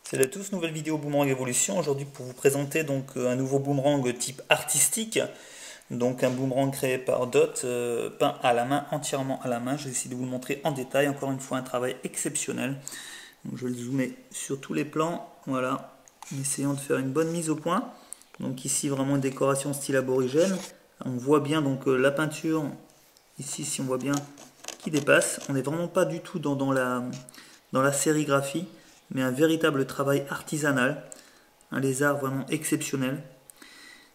Salut à tous, nouvelle vidéo Boomerang Evolution. Aujourd'hui pour vous présenter donc un nouveau boomerang type artistique. Donc un boomerang créé par Dot, peint à la main, entièrement à la main. Je vais essayer de vous le montrer en détail. Encore une fois un travail exceptionnel. Donc je vais le zoomer sur tous les plans. Voilà, en essayant de faire une bonne mise au point. Donc ici vraiment une décoration style aborigène. On voit bien donc la peinture, ici si on voit bien, qui dépasse. On n'est vraiment pas du tout dans la sérigraphie, mais un véritable travail artisanal, un lézard vraiment exceptionnel.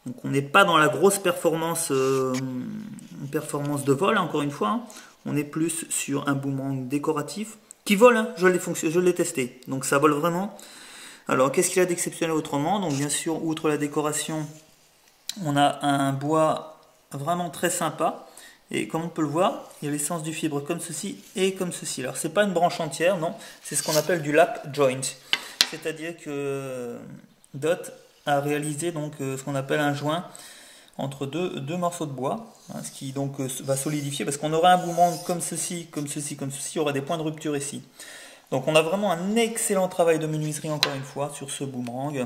Donc on n'est pas dans la grosse performance, performance de vol, encore une fois, hein. On est plus sur un boomerang décoratif qui vole, hein. Je l'ai testé, donc ça vole vraiment. Alors qu'est-ce qu'il a d'exceptionnel autrement? Donc bien sûr, outre la décoration, on a un bois vraiment très sympa. Et comme on peut le voir, il y a l'essence du fibre comme ceci et comme ceci. Alors c'est pas une branche entière, non, c'est ce qu'on appelle du lap joint. C'est-à-dire que Dot a réalisé donc ce qu'on appelle un joint entre deux morceaux de bois, hein, ce qui donc va solidifier, parce qu'on aurait un boomerang comme ceci, comme ceci, comme ceci, il y aurait des points de rupture ici. Donc on a vraiment un excellent travail de menuiserie encore une fois sur ce boomerang,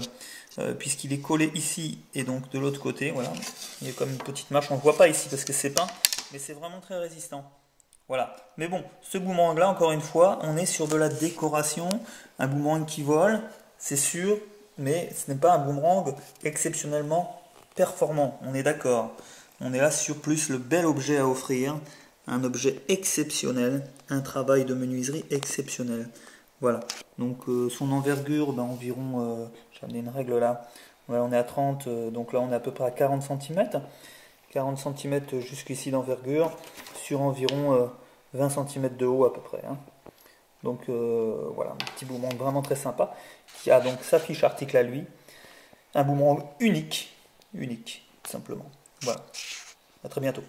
puisqu'il est collé ici et donc de l'autre côté, voilà. Il y a comme une petite marche, on ne voit pas ici parce que c'est peint, mais c'est vraiment très résistant. Voilà. Mais bon, ce boomerang là, encore une fois, on est sur de la décoration, un boomerang qui vole, c'est sûr, mais ce n'est pas un boomerang exceptionnellement performant, on est d'accord. On est là sur plus le bel objet à offrir, un objet exceptionnel, un travail de menuiserie exceptionnel. Voilà, donc son envergure, ben, environ, j'ai amené une règle là, voilà, on est à 30, donc là on est à peu près à 40 cm. 40 cm jusqu'ici d'envergure, sur environ 20 cm de haut à peu près, hein. Donc voilà, un petit boomerang vraiment très sympa, qui a donc sa fiche article à lui, un boomerang unique, tout simplement. Voilà, à très bientôt.